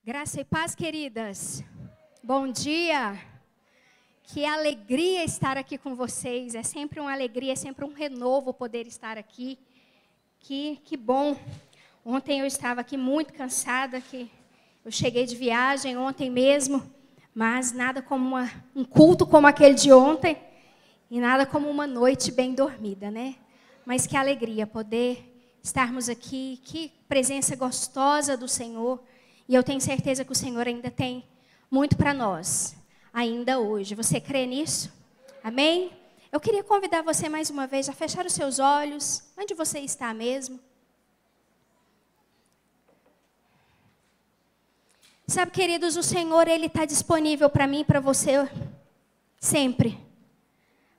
Graça e paz, queridas. Bom dia. Que alegria estar aqui com vocês. É sempre uma alegria, é sempre um renovo poder estar aqui. Que bom. Ontem eu estava aqui muito cansada, que eu cheguei de viagem ontem mesmo, mas nada como um culto como aquele de ontem e nada como uma noite bem dormida, né? Mas que alegria poder estarmos aqui, que presença gostosa do Senhor. E eu tenho certeza que o Senhor ainda tem muito para nós, ainda hoje. Você crê nisso? Amém? Eu queria convidar você mais uma vez a fechar os seus olhos, onde você está mesmo. Sabe, queridos, o Senhor, Ele está disponível para mim e para você sempre.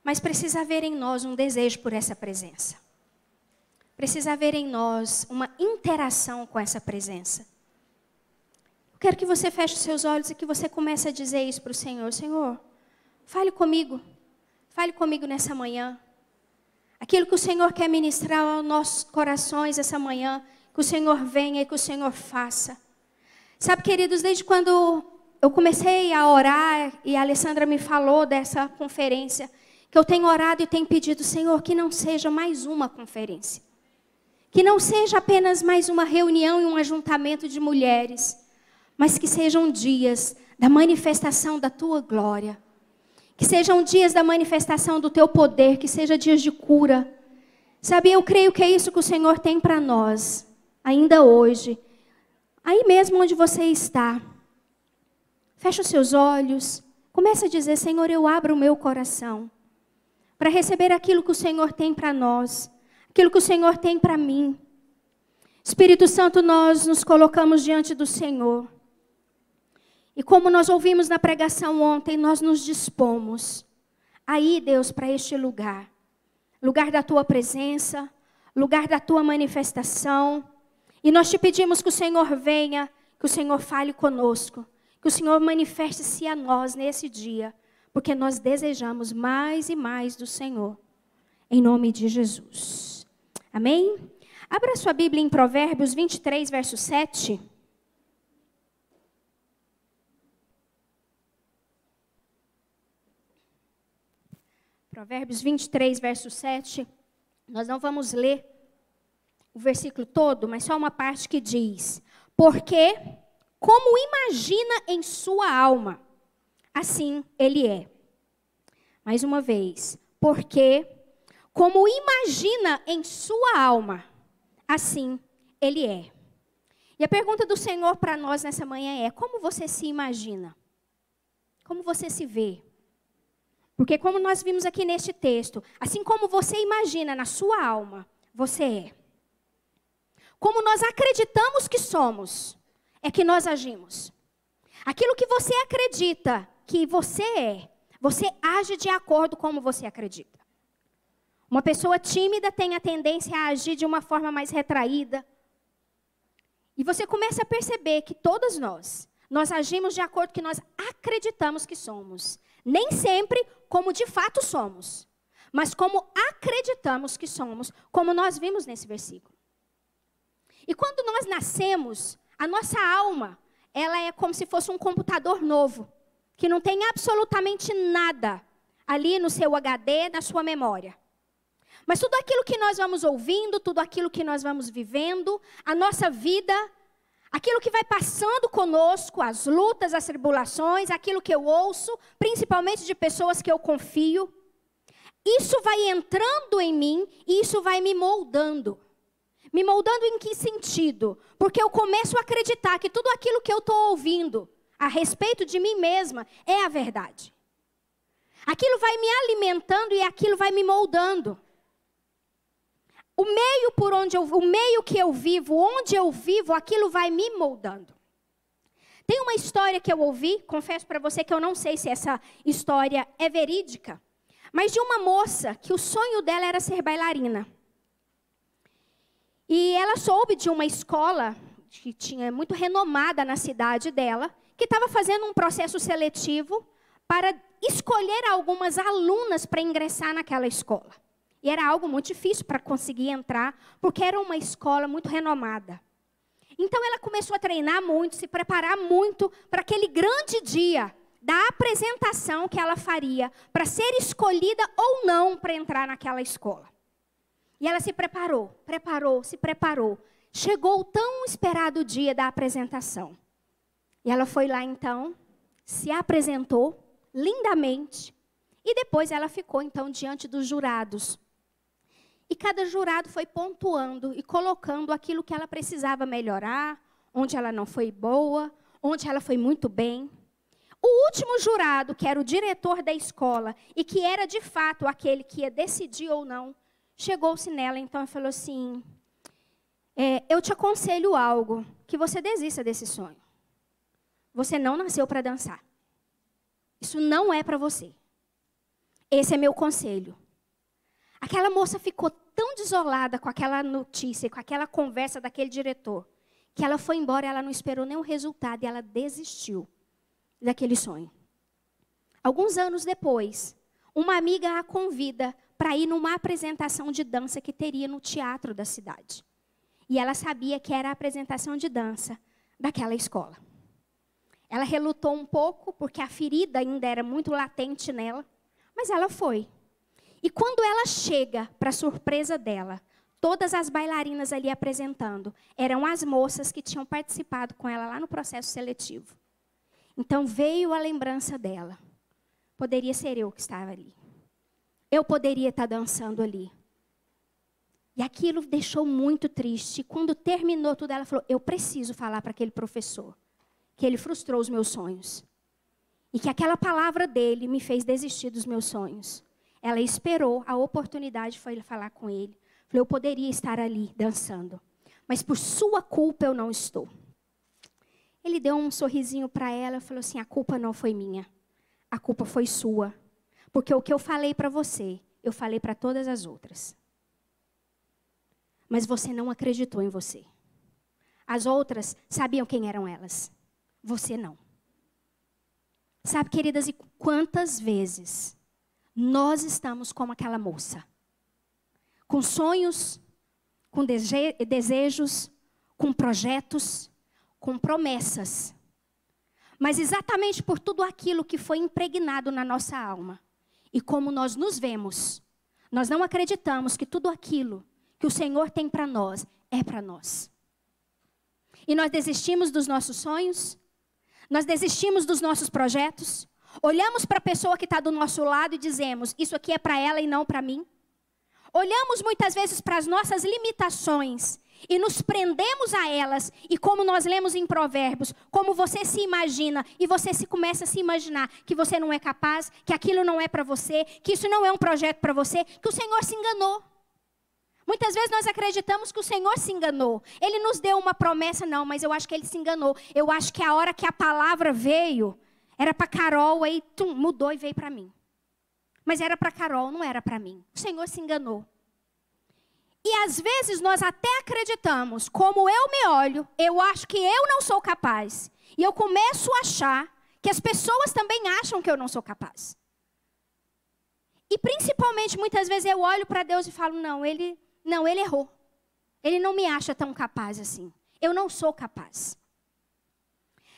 Mas precisa haver em nós um desejo por essa presença. Precisa haver em nós uma interação com essa presença. Quero que você feche os seus olhos e que você comece a dizer isso para o Senhor. Senhor, fale comigo nessa manhã. Aquilo que o Senhor quer ministrar aos nossos corações essa manhã, que o Senhor venha e que o Senhor faça. Sabe, queridos, desde quando eu comecei a orar e a Alessandra me falou dessa conferência, que eu tenho orado e tenho pedido, Senhor, que não seja mais uma conferência. Que não seja apenas mais uma reunião e um ajuntamento de mulheres, mas que sejam dias da manifestação da Tua glória. Que sejam dias da manifestação do Teu poder, que sejam dias de cura. Sabe, eu creio que é isso que o Senhor tem para nós, ainda hoje. Aí mesmo onde você está, fecha os seus olhos, comece a dizer, Senhor, eu abro o meu coração para receber aquilo que o Senhor tem para nós, aquilo que o Senhor tem para mim. Espírito Santo, nós nos colocamos diante do Senhor. E como nós ouvimos na pregação ontem, nós nos dispomos a ir, Deus, para este lugar. Lugar da Tua presença, lugar da Tua manifestação. E nós te pedimos que o Senhor venha, que o Senhor fale conosco, que o Senhor manifeste-se a nós nesse dia, porque nós desejamos mais e mais do Senhor, em nome de Jesus. Amém? Abra sua Bíblia em Provérbios 23, verso 7. Provérbios 23, verso 7. Nós não vamos ler o versículo todo, mas só uma parte que diz: porque, como imagina em sua alma, assim ele é. Mais uma vez. Porque, como imagina em sua alma, assim ele é. E a pergunta do Senhor para nós nessa manhã é: como você se imagina? Como você se vê? Porque como nós vimos aqui neste texto, assim como você imagina na sua alma, você é. Como nós acreditamos que somos, é que nós agimos. Aquilo que você acredita que você é, você age de acordo com como você acredita. Uma pessoa tímida tem a tendência a agir de uma forma mais retraída. E você começa a perceber que todas nós agimos de acordo com o que nós acreditamos que somos. Nem sempre como de fato somos, mas como acreditamos que somos, como nós vimos nesse versículo. E quando nós nascemos, a nossa alma, ela é como se fosse um computador novo, que não tem absolutamente nada ali no seu HD, na sua memória. Mas tudo aquilo que nós vamos ouvindo, tudo aquilo que nós vamos vivendo, a nossa vida, aquilo que vai passando conosco, as lutas, as tribulações, aquilo que eu ouço, principalmente de pessoas que eu confio, isso vai entrando em mim e isso vai me moldando. Me moldando em que sentido? Porque eu começo a acreditar que tudo aquilo que eu estou ouvindo a respeito de mim mesma é a verdade. Aquilo vai me alimentando e aquilo vai me moldando. O meio que eu vivo, onde eu vivo, aquilo vai me moldando. Tem uma história que eu ouvi, confesso para você que eu não sei se essa história é verídica, mas de uma moça que o sonho dela era ser bailarina. E ela soube de uma escola que tinha muito renomada na cidade dela, que estava fazendo um processo seletivo para escolher algumas alunas para ingressar naquela escola. E era algo muito difícil para conseguir entrar, porque era uma escola muito renomada. Então ela começou a treinar muito, se preparar muito para aquele grande dia da apresentação que ela faria para ser escolhida ou não para entrar naquela escola. E ela se preparou, se preparou. Chegou o tão esperado dia da apresentação. E ela foi lá então, se apresentou lindamente. E depois ela ficou então diante dos jurados. E cada jurado foi pontuando e colocando aquilo que ela precisava melhorar, onde ela não foi boa, onde ela foi muito bem. O último jurado, que era o diretor da escola, e que era de fato aquele que ia decidir ou não, chegou-se nela então e falou assim, eu te aconselho algo, que você desista desse sonho. Você não nasceu para dançar. Isso não é para você. Esse é meu conselho. Aquela moça ficou tão desolada com aquela notícia, com aquela conversa daquele diretor, que ela foi embora e ela não esperou nenhum resultado e ela desistiu daquele sonho. Alguns anos depois, uma amiga a convida para ir numa apresentação de dança que teria no teatro da cidade. E ela sabia que era a apresentação de dança daquela escola. Ela relutou um pouco, porque a ferida ainda era muito latente nela, mas ela foi. E quando ela chega, para surpresa dela, todas as bailarinas ali apresentando eram as moças que tinham participado com ela lá no processo seletivo. Então veio a lembrança dela. Poderia ser eu que estava ali. Eu poderia estar dançando ali. E aquilo deixou muito triste. Quando terminou tudo, ela falou, eu preciso falar para aquele professor que ele frustrou os meus sonhos. E que aquela palavra dele me fez desistir dos meus sonhos. Ela esperou, a oportunidade foi falar com ele. Falei, eu poderia estar ali dançando, mas por sua culpa eu não estou. Ele deu um sorrisinho para ela e falou assim, a culpa não foi minha, a culpa foi sua. Porque o que eu falei para você, eu falei para todas as outras. Mas você não acreditou em você. As outras sabiam quem eram elas, você não. Sabe, queridas, e quantas vezes nós estamos como aquela moça, com sonhos, com desejos, com projetos, com promessas. Mas exatamente por tudo aquilo que foi impregnado na nossa alma. E como nós nos vemos, nós não acreditamos que tudo aquilo que o Senhor tem para nós é para nós. E nós desistimos dos nossos sonhos, nós desistimos dos nossos projetos, olhamos para a pessoa que está do nosso lado e dizemos, isso aqui é para ela e não para mim. Olhamos muitas vezes para as nossas limitações e nos prendemos a elas. E como nós lemos em Provérbios, como você se imagina e você começa a se imaginar que você não é capaz, que aquilo não é para você, que isso não é um projeto para você, que o Senhor se enganou. Muitas vezes nós acreditamos que o Senhor se enganou. Ele nos deu uma promessa, não, mas eu acho que ele se enganou. Eu acho que a hora que a palavra veio, era para Carol, aí mudou e veio para mim. Mas era para Carol, não era para mim. O Senhor se enganou. E às vezes nós até acreditamos, como eu me olho, eu acho que eu não sou capaz. E eu começo a achar que as pessoas também acham que eu não sou capaz. E principalmente, muitas vezes eu olho para Deus e falo, não, ele errou. Ele não me acha tão capaz assim. Eu não sou capaz.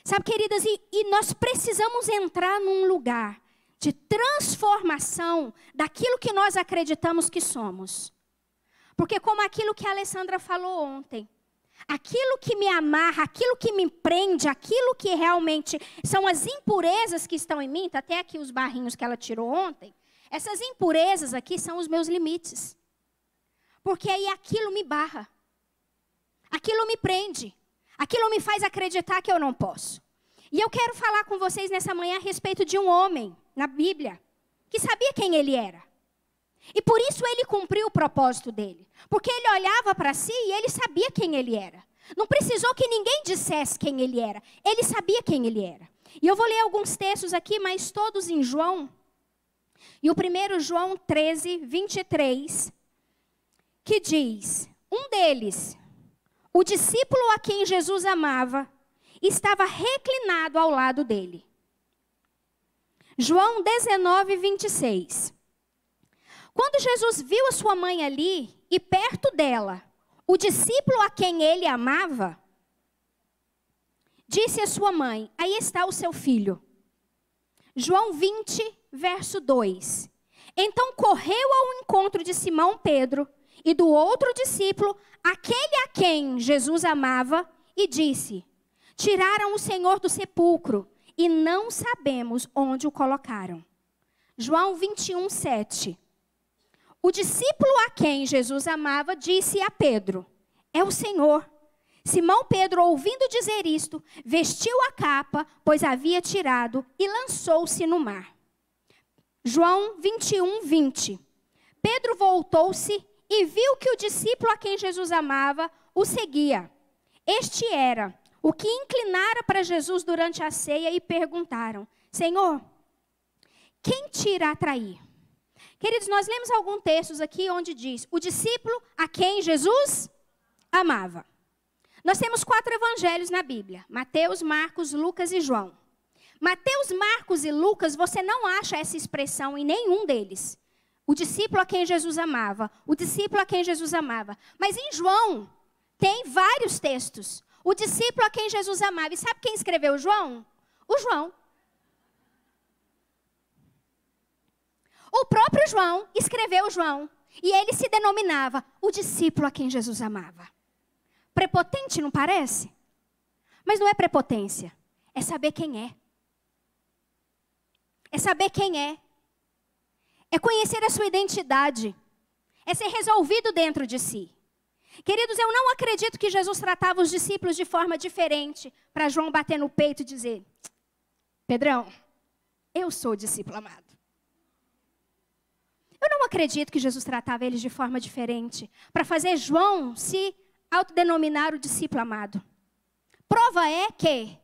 Sabe, queridas, e nós precisamos entrar num lugar de transformação daquilo que nós acreditamos que somos. Porque como aquilo que a Alessandra falou ontem, aquilo que me amarra, aquilo que me prende, aquilo que realmente são as impurezas que estão em mim, tá até aqui os barrinhos que ela tirou ontem, essas impurezas aqui são os meus limites. Porque aí aquilo me barra, aquilo me prende, aquilo me faz acreditar que eu não posso. E eu quero falar com vocês nessa manhã a respeito de um homem na Bíblia que sabia quem ele era. E por isso ele cumpriu o propósito dele. Porque ele olhava para si e ele sabia quem ele era. Não precisou que ninguém dissesse quem ele era. Ele sabia quem ele era. E eu vou ler alguns textos aqui, mas todos em João. E o primeiro, João 13, 23, que diz, um deles, o discípulo a quem Jesus amava, estava reclinado ao lado dele. João 19, 26. Quando Jesus viu a sua mãe ali, e perto dela, o discípulo a quem ele amava, disse a sua mãe: aí está o seu filho. João 20, verso 2. Então correu ao encontro de Simão Pedro e do outro discípulo, aquele a quem Jesus amava, e disse: tiraram o Senhor do sepulcro e não sabemos onde o colocaram. João 21, 7. O discípulo a quem Jesus amava disse a Pedro: é o Senhor. Simão Pedro, ouvindo dizer isto, vestiu a capa, pois havia tirado, e lançou-se no mar. João 21, 20. Pedro voltou-se e viu que o discípulo a quem Jesus amava o seguia. Este era o que inclinara para Jesus durante a ceia e perguntaram: Senhor, quem te irá trair? Queridos, nós lemos alguns textos aqui onde diz: o discípulo a quem Jesus amava. Nós temos 4 evangelhos na Bíblia: Mateus, Marcos, Lucas e João. Mateus, Marcos e Lucas, você não acha essa expressão em nenhum deles. O discípulo a quem Jesus amava, o discípulo a quem Jesus amava. Mas em João, tem vários textos. O discípulo a quem Jesus amava. E sabe quem escreveu João? O João. O próprio João escreveu João. E ele se denominava o discípulo a quem Jesus amava. Prepotente, não parece? Mas não é prepotência. É saber quem é. É saber quem é. É conhecer a sua identidade. É ser resolvido dentro de si. Queridos, eu não acredito que Jesus tratava os discípulos de forma diferente para João bater no peito e dizer: Pedrão, eu sou o discípulo amado. Eu não acredito que Jesus tratava eles de forma diferente para fazer João se autodenominar o discípulo amado. Prova é que,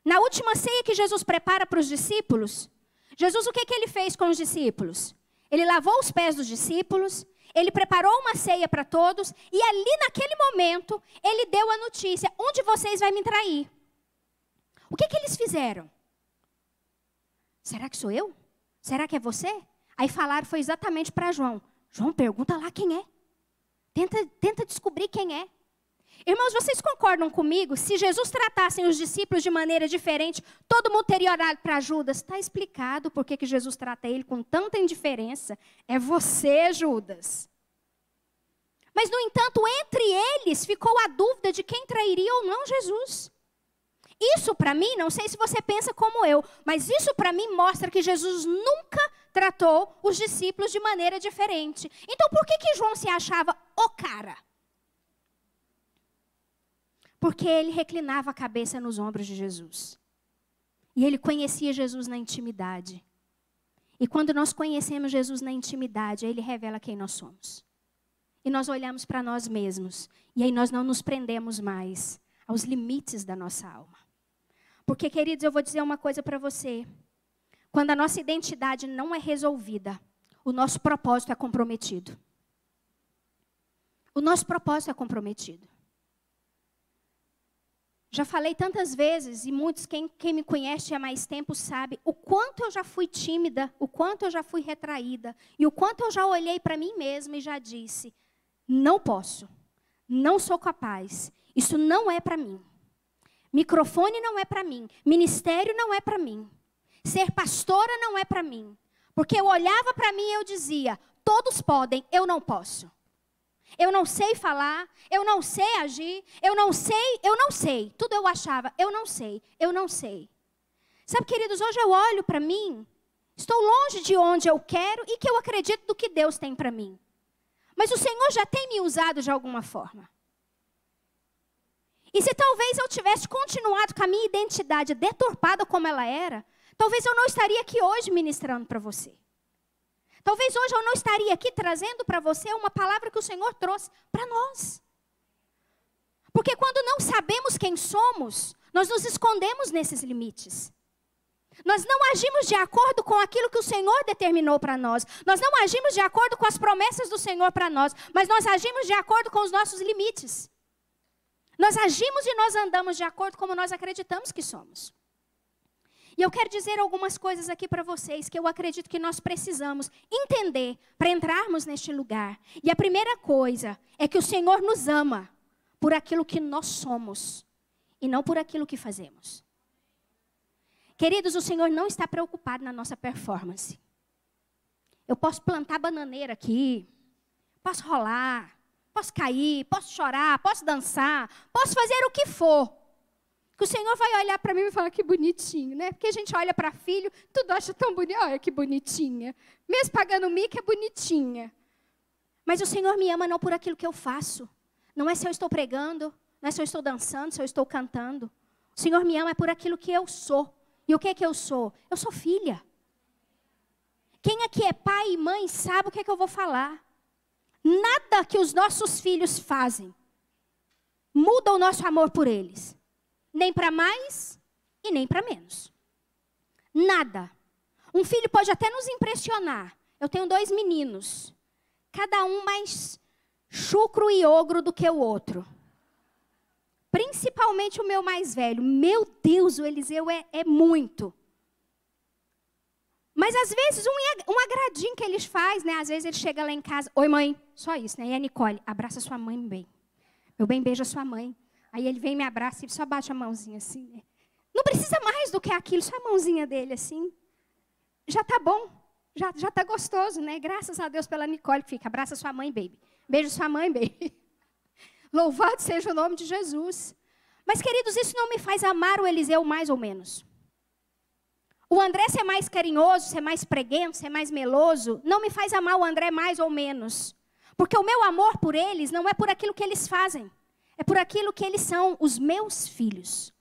na última ceia que Jesus prepara para os discípulos, Jesus, o que ele fez com os discípulos? Ele lavou os pés dos discípulos, ele preparou uma ceia para todos, e ali naquele momento, ele deu a notícia: um de vocês vai me trair. O que eles fizeram? Será que sou eu? Será que é você? Aí falaram, foi exatamente para João. João, pergunta lá quem é. Tenta descobrir quem é. Irmãos, vocês concordam comigo? Se Jesus tratasse os discípulos de maneira diferente, todo mundo teria orado para Judas. Está explicado por que Jesus trata ele com tanta indiferença. É você, Judas. Mas, no entanto, entre eles ficou a dúvida de quem trairia ou não Jesus. Isso para mim, não sei se você pensa como eu, mas isso para mim mostra que Jesus nunca tratou os discípulos de maneira diferente. Então, por que João se achava o cara? Porque ele reclinava a cabeça nos ombros de Jesus. E ele conhecia Jesus na intimidade. E quando nós conhecemos Jesus na intimidade, ele revela quem nós somos. E nós olhamos para nós mesmos. E aí nós não nos prendemos mais aos limites da nossa alma. Porque, queridos, eu vou dizer uma coisa para você. Quando a nossa identidade não é resolvida, o nosso propósito é comprometido. O nosso propósito é comprometido. Já falei tantas vezes, e muitos, quem me conhece há mais tempo sabe, o quanto eu já fui tímida, o quanto eu já fui retraída, e o quanto eu já olhei para mim mesma e já disse: não posso, não sou capaz, isso não é para mim. Microfone não é para mim, ministério não é para mim, ser pastora não é para mim. Porque eu olhava para mim e eu dizia: todos podem, eu não posso. Eu não sei falar, eu não sei agir, eu não sei. Tudo eu achava, eu não sei. Sabe, queridos, hoje eu olho para mim, estou longe de onde eu quero e que eu acredito do que Deus tem para mim. Mas o Senhor já tem me usado de alguma forma. E se talvez eu tivesse continuado com a minha identidade deturpada como ela era, talvez eu não estaria aqui hoje ministrando para você. Talvez hoje eu não estaria aqui trazendo para você uma palavra que o Senhor trouxe para nós. Porque quando não sabemos quem somos, nós nos escondemos nesses limites. Nós não agimos de acordo com aquilo que o Senhor determinou para nós. Nós não agimos de acordo com as promessas do Senhor para nós, mas nós agimos de acordo com os nossos limites. Nós agimos e nós andamos de acordo como nós acreditamos que somos. E eu quero dizer algumas coisas aqui para vocês que eu acredito que nós precisamos entender para entrarmos neste lugar. E a primeira coisa é que o Senhor nos ama por aquilo que nós somos e não por aquilo que fazemos. Queridos, o Senhor não está preocupado na nossa performance. Eu posso plantar bananeira aqui, posso rolar, posso cair, posso chorar, posso dançar, posso fazer o que for. Que o Senhor vai olhar para mim e falar que bonitinho, né? Porque a gente olha para filho, tudo acha tão bonito. Olha que bonitinha. Mesmo pagando mico, é bonitinha. Mas o Senhor me ama não por aquilo que eu faço. Não é se eu estou pregando, não é se eu estou dançando, se eu estou cantando. O Senhor me ama por aquilo que eu sou. E o que é que eu sou? Eu sou filha. Quem aqui é pai e mãe sabe o que é que eu vou falar. Nada que os nossos filhos fazem muda o nosso amor por eles. Nem para mais e nem para menos. Nada. Um filho pode até nos impressionar. Eu tenho 2 meninos. Cada um mais chucro e ogro do que o outro. Principalmente o meu mais velho. Meu Deus, o Eliseu é muito. Mas às vezes um agradinho que eles fazem, né? Às vezes ele chega lá em casa. Oi, mãe. Só isso, né? E a Nicole, abraça sua mãe bem. Meu bem, beija sua mãe. Aí ele vem, me abraça e só bate a mãozinha assim, né? Não precisa mais do que aquilo, só a mãozinha dele assim. Já tá bom, já tá gostoso, né? Graças a Deus pela Nicole que fica, abraça sua mãe, baby. Beijo sua mãe, baby. Louvado seja o nome de Jesus. Mas, queridos, isso não me faz amar o Eliseu mais ou menos. O André ser mais carinhoso, ser mais preguento, ser mais meloso, não me faz amar o André mais ou menos. Porque o meu amor por eles não é por aquilo que eles fazem. É por aquilo que eles são, os meus filhos.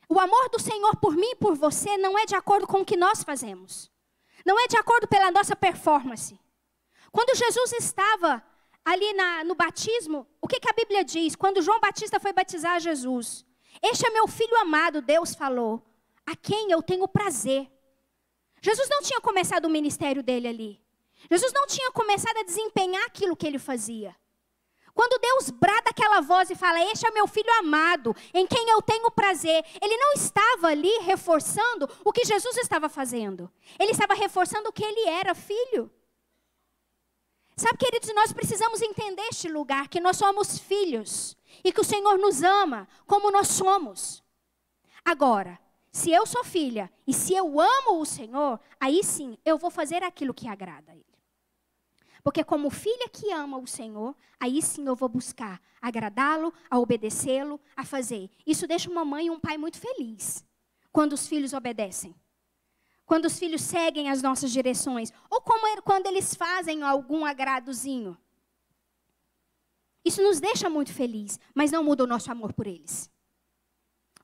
O amor do Senhor por mim e por você não é de acordo com o que nós fazemos. Não é de acordo pela nossa performance. Quando Jesus estava ali no batismo, o que a Bíblia diz? Quando João Batista foi batizar Jesus. Este é meu filho amado, Deus falou, a quem eu tenho prazer. Jesus não tinha começado o ministério dele ali. Jesus não tinha começado a desempenhar aquilo que ele fazia. Quando Deus brada aquela voz e fala, este é o meu filho amado, em quem eu tenho prazer. Ele não estava ali reforçando o que Jesus estava fazendo. Ele estava reforçando o que ele era, filho. Sabe, queridos, nós precisamos entender este lugar, que nós somos filhos. E que o Senhor nos ama como nós somos. Agora, se eu sou filha e se eu amo o Senhor, aí sim eu vou fazer aquilo que agrada a Ele. Porque como filha que ama o Senhor, aí sim eu vou buscar agradá-lo, a obedecê-lo, a fazer. Isso deixa uma mãe e um pai muito feliz quando os filhos obedecem. Quando os filhos seguem as nossas direções. Ou quando eles fazem algum agradozinho. Isso nos deixa muito feliz, mas não muda o nosso amor por eles.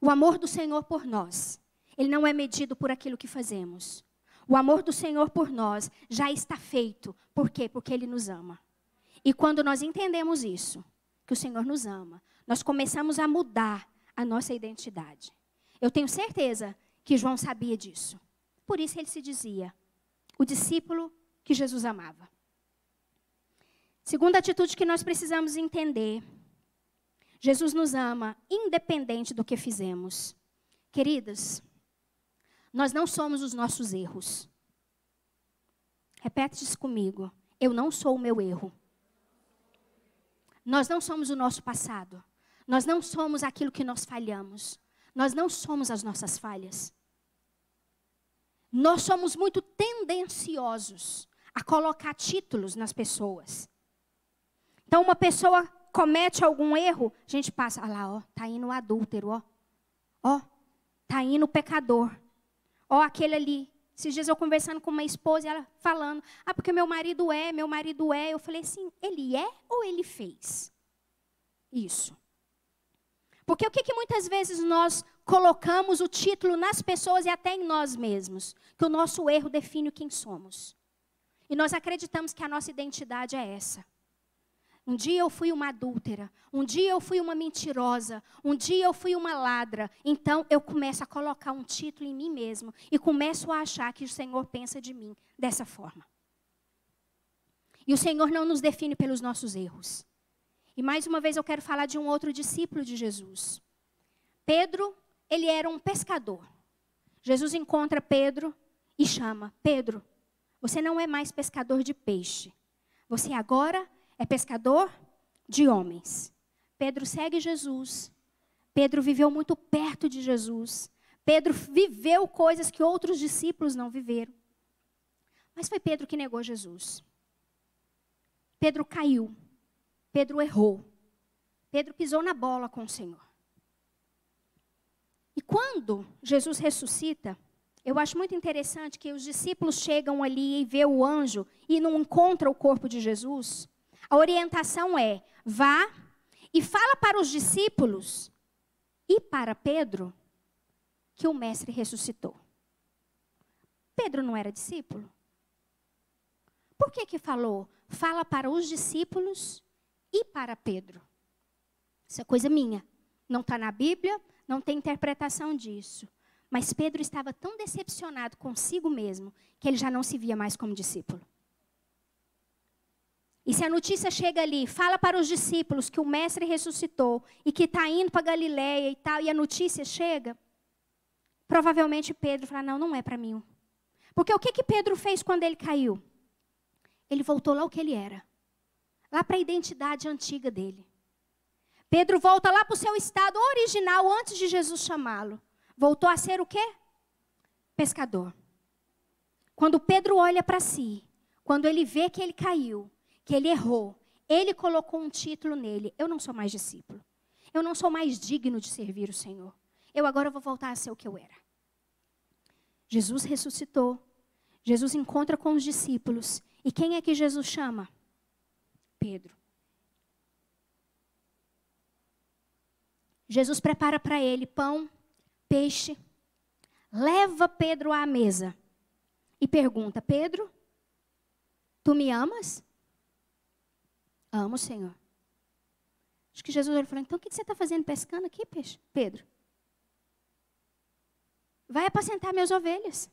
O amor do Senhor por nós, ele não é medido por aquilo que fazemos. O amor do Senhor por nós já está feito. Por quê? Porque Ele nos ama. E quando nós entendemos isso, que o Senhor nos ama, nós começamos a mudar a nossa identidade. Eu tenho certeza que João sabia disso. Por isso ele se dizia o discípulo que Jesus amava. Segunda atitude que nós precisamos entender. Jesus nos ama independente do que fizemos. Queridas, nós não somos os nossos erros. Repete isso comigo. Eu não sou o meu erro. Nós não somos o nosso passado. Nós não somos aquilo que nós falhamos. Nós não somos as nossas falhas. Nós somos muito tendenciosos a colocar títulos nas pessoas. Então, uma pessoa comete algum erro, a gente passa, olha lá, ó, tá indo o adúltero, ó, tá indo o pecador. Ó, aquele ali. Esses dias eu conversando com uma esposa e ela falando, porque meu marido é. Eu falei assim, ele é ou ele fez? Isso. Porque o que muitas vezes nós colocamos o título nas pessoas e até em nós mesmos? Que o nosso erro define quem somos. E nós acreditamos que a nossa identidade é essa. Um dia eu fui uma adúltera, um dia eu fui uma mentirosa, um dia eu fui uma ladra. Então eu começo a colocar um título em mim mesmo e começo a achar que o Senhor pensa de mim dessa forma. E o Senhor não nos define pelos nossos erros. E mais uma vez eu quero falar de um outro discípulo de Jesus. Pedro, ele era um pescador. Jesus encontra Pedro e chama, Pedro, você não é mais pescador de peixe. Você agora é pescador de homens. Pedro segue Jesus Pedro viveu muito perto de Jesus. Pedro viveu coisas que outros discípulos não viveram. Mas foi Pedro que negou Jesus. Pedro caiu. Pedro errou. Pedro pisou na bola com o Senhor. E quando Jesus ressuscita, eu acho muito interessante que os discípulos chegam ali e vê o anjo e não encontram o corpo de Jesus. A orientação é, vá e fala para os discípulos e para Pedro que o mestre ressuscitou. Pedro não era discípulo? Por que falou? Fala para os discípulos e para Pedro. Isso é coisa minha. Não está na Bíblia, não tem interpretação disso. Mas Pedro estava tão decepcionado consigo mesmo que ele já não se via mais como discípulo. E se a notícia chega ali, fala para os discípulos que o mestre ressuscitou e que está indo para Galileia e tal, e a notícia chega, provavelmente Pedro fala, não é para mim. Porque o que Pedro fez quando ele caiu? Ele voltou lá ao que ele era. Lá para a identidade antiga dele. Pedro volta lá para o seu estado original antes de Jesus chamá-lo. Voltou a ser o quê? Pescador. Quando Pedro olha para si, quando ele vê que ele caiu, que ele errou, ele colocou um título nele. Eu não sou mais discípulo. Eu não sou mais digno de servir o Senhor. Eu agora vou voltar a ser o que eu era. Jesus ressuscitou. Jesus encontra com os discípulos. E quem é que Jesus chama? Pedro. Jesus prepara para ele pão, peixe, leva Pedro à mesa e pergunta, Pedro, tu me amas? Amo, Senhor. Acho que Jesus falou, então o que você está fazendo pescando aqui, peixe? Pedro? Vai apacentar minhas ovelhas.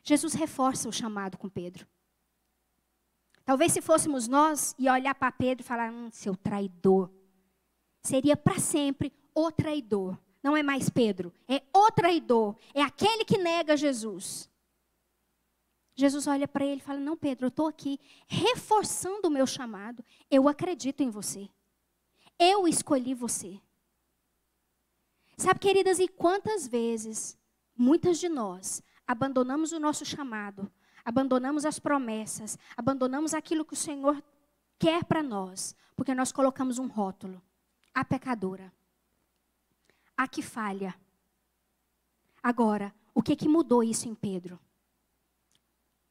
Jesus reforça o chamado com Pedro. Talvez se fôssemos nós e olhar para Pedro e falar, seu traidor. Seria para sempre o traidor. Não é mais Pedro, é o traidor. É aquele que nega Jesus. Jesus olha para ele e fala, não Pedro, eu estou aqui reforçando o meu chamado. Eu acredito em você. Eu escolhi você. Sabe, queridas, e quantas vezes, muitas de nós, abandonamos o nosso chamado, abandonamos as promessas, abandonamos aquilo que o Senhor quer para nós, porque nós colocamos um rótulo. A pecadora. A que falha. Agora, o que mudou isso em Pedro?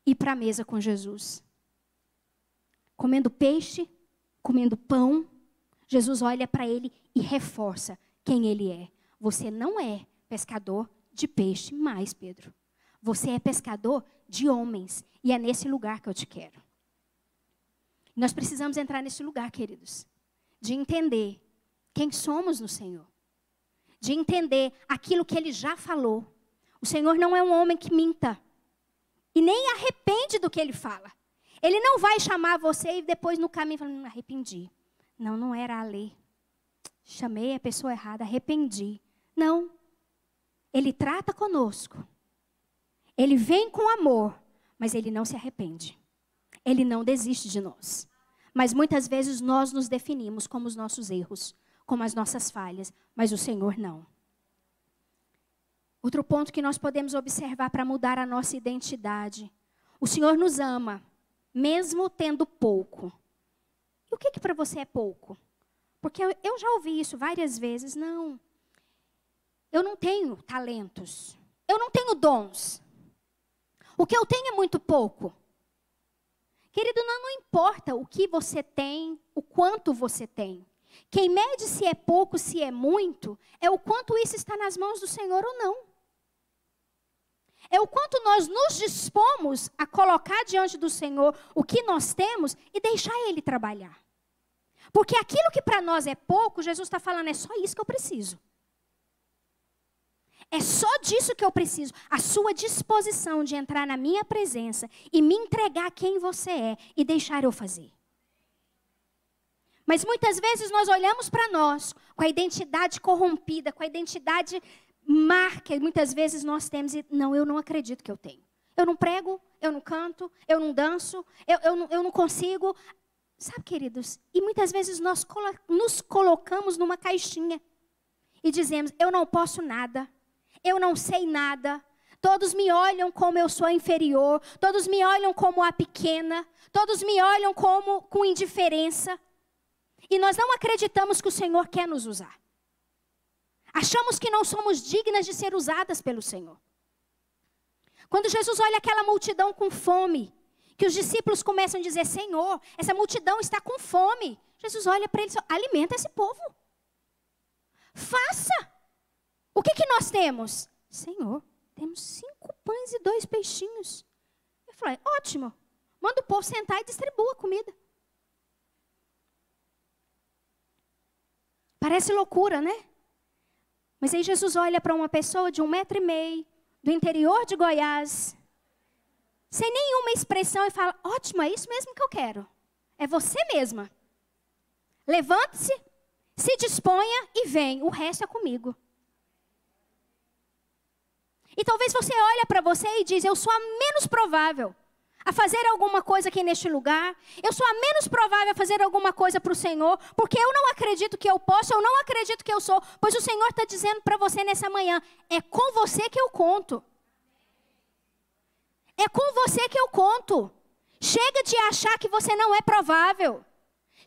Ir para a mesa com Jesus. Comendo peixe, comendo pão, Jesus olha para ele e reforça quem ele é. Você não é pescador de peixe mais, Pedro. Você é pescador de homens. E é nesse lugar que eu te quero. Nós precisamos entrar nesse lugar, queridos. De entender quem somos no Senhor. De entender aquilo que Ele já falou. O Senhor não é um homem que minta. E nem arrepende do que Ele fala. Ele não vai chamar você e depois no caminho falar, arrependi. Não era a lei. Chamei a pessoa errada, arrependi. Não. Ele trata conosco. Ele vem com amor, mas Ele não se arrepende. Ele não desiste de nós. Mas muitas vezes nós nos definimos como os nossos erros, como as nossas falhas, mas o Senhor não. Outro ponto que nós podemos observar para mudar a nossa identidade. O Senhor nos ama, mesmo tendo pouco. E o que para você é pouco? Porque eu já ouvi isso várias vezes. Não, eu não tenho talentos. Eu não tenho dons. O que eu tenho é muito pouco. Querido, não importa o que você tem, o quanto você tem. Quem mede se é pouco, se é muito, é o quanto isso está nas mãos do Senhor ou não. É o quanto nós nos dispomos a colocar diante do Senhor o que nós temos e deixar Ele trabalhar. Porque aquilo que para nós é pouco, Jesus está falando, é só isso que eu preciso. É só disso que eu preciso. A sua disposição de entrar na minha presença e me entregar quem você é e deixar eu fazer. Mas muitas vezes nós olhamos para nós com a identidade corrompida, com a identidade má que muitas vezes nós temos e não, eu não acredito que eu tenho. Eu não prego, eu não canto, eu não danço, eu não consigo. Sabe, queridos, e muitas vezes nós nos colocamos numa caixinha. e dizemos, eu não posso nada, eu não sei nada, todos me olham como eu sou inferior, todos me olham como a pequena, todos me olham como com indiferença. E nós não acreditamos que o Senhor quer nos usar. Achamos que não somos dignas de ser usadas pelo Senhor. Quando Jesus olha aquela multidão com fome, que os discípulos começam a dizer, Senhor, essa multidão está com fome. Jesus olha para eles, alimenta esse povo. Faça. O que nós temos? Senhor, temos 5 pães e 2 peixinhos. Eu falei, ótimo. Manda o povo sentar e distribua a comida. Parece loucura, né? Mas aí Jesus olha para uma pessoa de 1,5 m, do interior de Goiás, sem nenhuma expressão e fala, ótimo, é isso mesmo que eu quero. É você mesma. Levante-se, se disponha e vem. O resto é comigo. E talvez você olhe para você e diz, eu sou a menos provável a fazer alguma coisa aqui neste lugar. Eu sou a menos provável a fazer alguma coisa para o Senhor, porque eu não acredito que eu posso, eu não acredito que eu sou. Pois o Senhor está dizendo para você nessa manhã, é com você que eu conto. É com você que eu conto. Chega de achar que você não é provável.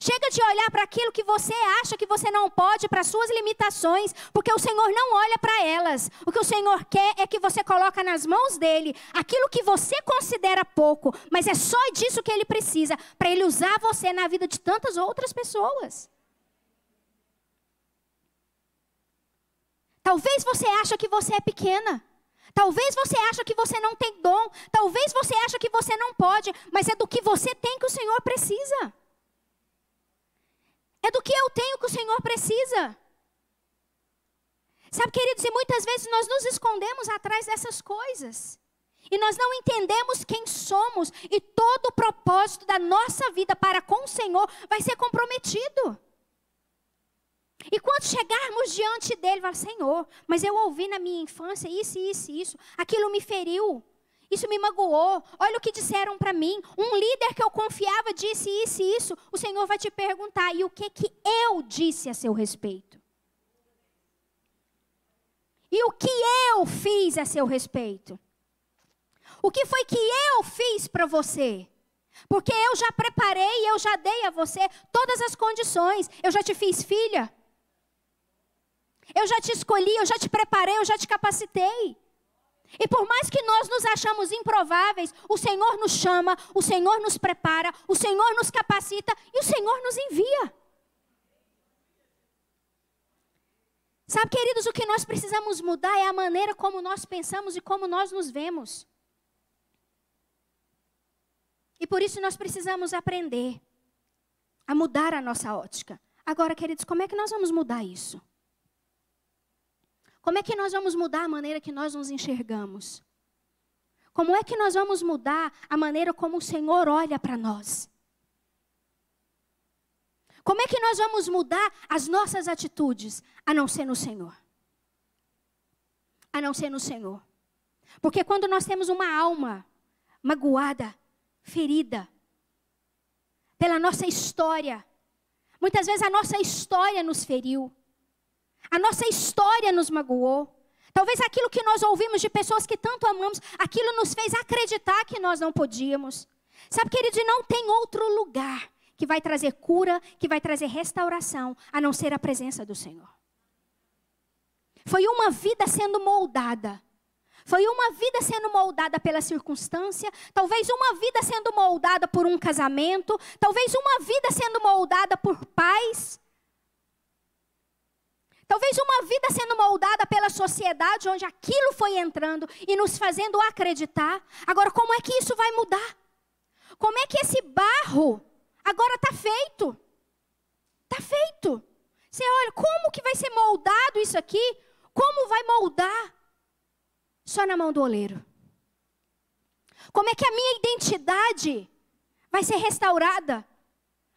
Chega de olhar para aquilo que você acha que você não pode, para as suas limitações, porque o Senhor não olha para elas. O que o Senhor quer é que você coloque nas mãos dele aquilo que você considera pouco, mas é só disso que ele precisa, para ele usar você na vida de tantas outras pessoas. Talvez você ache que você é pequena. Talvez você ache que você não tem dom. Talvez você ache que você não pode, mas é do que você tem que o Senhor precisa. É do que eu tenho que o Senhor precisa. Sabe, queridos, e muitas vezes nós nos escondemos atrás dessas coisas. E nós não entendemos quem somos. E todo o propósito da nossa vida para com o Senhor vai ser comprometido. E quando chegarmos diante dele, vai, Senhor, mas eu ouvi na minha infância isso, isso, isso. Aquilo me feriu. Isso me magoou. Olha o que disseram para mim. Um líder que eu confiava disse isso e isso. O Senhor vai te perguntar, e o que eu disse a seu respeito? E o que eu fiz a seu respeito? O que foi que eu fiz para você? Porque eu já preparei, eu já dei a você todas as condições. Eu já te fiz filha. Eu já te escolhi, eu já te preparei, eu já te capacitei. E por mais que nós nos achamos improváveis, o Senhor nos chama, o Senhor nos prepara, o Senhor nos capacita e o Senhor nos envia. Sabe, queridos, o que nós precisamos mudar é a maneira como nós pensamos e como nós nos vemos. E por isso nós precisamos aprender a mudar a nossa ótica. Agora, queridos, como é que nós vamos mudar isso? Como é que nós vamos mudar a maneira que nós nos enxergamos? Como é que nós vamos mudar a maneira como o Senhor olha para nós? Como é que nós vamos mudar as nossas atitudes, a não ser no Senhor? A não ser no Senhor. Porque quando nós temos uma alma magoada, ferida, pela nossa história, muitas vezes a nossa história nos feriu. A nossa história nos magoou. Talvez aquilo que nós ouvimos de pessoas que tanto amamos, aquilo nos fez acreditar que nós não podíamos. Sabe, querido, não tem outro lugar que vai trazer cura, que vai trazer restauração, a não ser a presença do Senhor. Foi uma vida sendo moldada. Foi uma vida sendo moldada pela circunstância, talvez uma vida sendo moldada por um casamento, talvez uma vida sendo moldada por pais. Talvez uma vida sendo moldada pela sociedade, onde aquilo foi entrando e nos fazendo acreditar. Agora, como é que isso vai mudar? Como é que esse barro agora está feito? Está feito. Você olha, como que vai ser moldado isso aqui? Como vai moldar? Só na mão do oleiro. Como é que a minha identidade vai ser restaurada?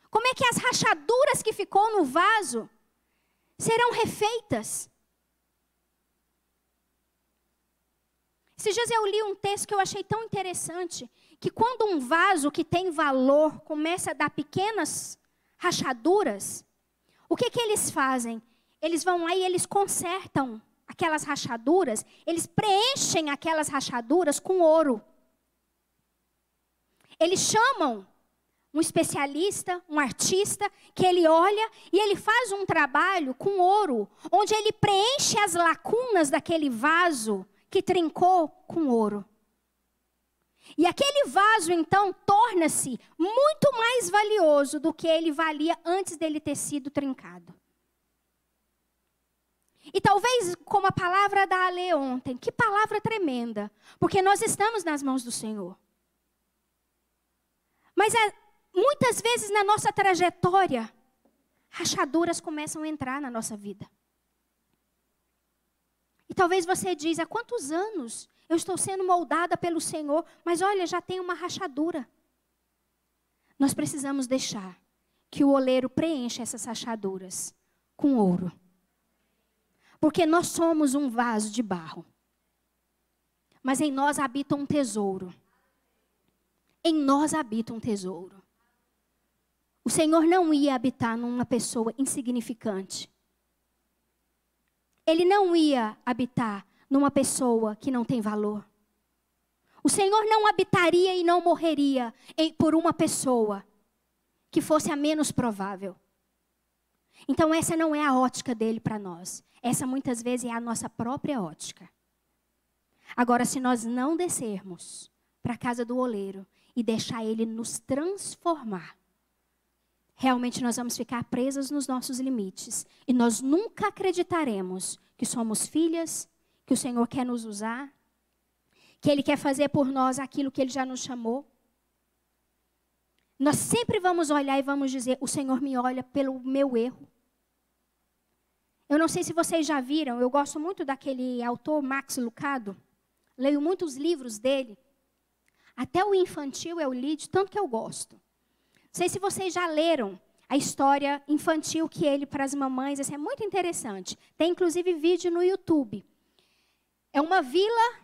Como é que as rachaduras que ficou no vaso serão refeitas? Esses dias eu li um texto que eu achei tão interessante, que quando um vaso que tem valor começa a dar pequenas rachaduras, o que eles fazem? eles vão lá e eles consertam aquelas rachaduras, eles preenchem aquelas rachaduras com ouro. Eles chamam um especialista, um artista, que ele olha e ele faz um trabalho com ouro, onde ele preenche as lacunas daquele vaso que trincou com ouro. E aquele vaso, então, torna-se muito mais valioso do que ele valia antes dele ter sido trincado. E talvez, como a palavra da Ale ontem, que palavra tremenda, porque nós estamos nas mãos do Senhor. Mas muitas vezes na nossa trajetória, rachaduras começam a entrar na nossa vida. E talvez você diz, há quantos anos eu estou sendo moldada pelo Senhor, mas olha, já tem uma rachadura. Nós precisamos deixar que o oleiro preencha essas rachaduras com ouro. Porque nós somos um vaso de barro. Mas em nós habita um tesouro. Em nós habita um tesouro. O Senhor não ia habitar numa pessoa insignificante. Ele não ia habitar numa pessoa que não tem valor. O Senhor não habitaria e não morreria por uma pessoa que fosse a menos provável. Então essa não é a ótica dele para nós. Essa muitas vezes é a nossa própria ótica. Agora, se nós não descermos para a casa do oleiro e deixar ele nos transformar, realmente nós vamos ficar presas nos nossos limites. E nós nunca acreditaremos que somos filhas, que o Senhor quer nos usar, que Ele quer fazer por nós aquilo que Ele já nos chamou. Nós sempre vamos olhar e vamos dizer, o Senhor me olha pelo meu erro. Eu não sei se vocês já viram, eu gosto muito daquele autor Max Lucado. Leio muitos livros dele. Até o infantil eu li, de tanto que eu gosto. Não sei se vocês já leram a história infantil que ele para as mamães. Isso é muito interessante. Tem inclusive vídeo no YouTube. É uma vila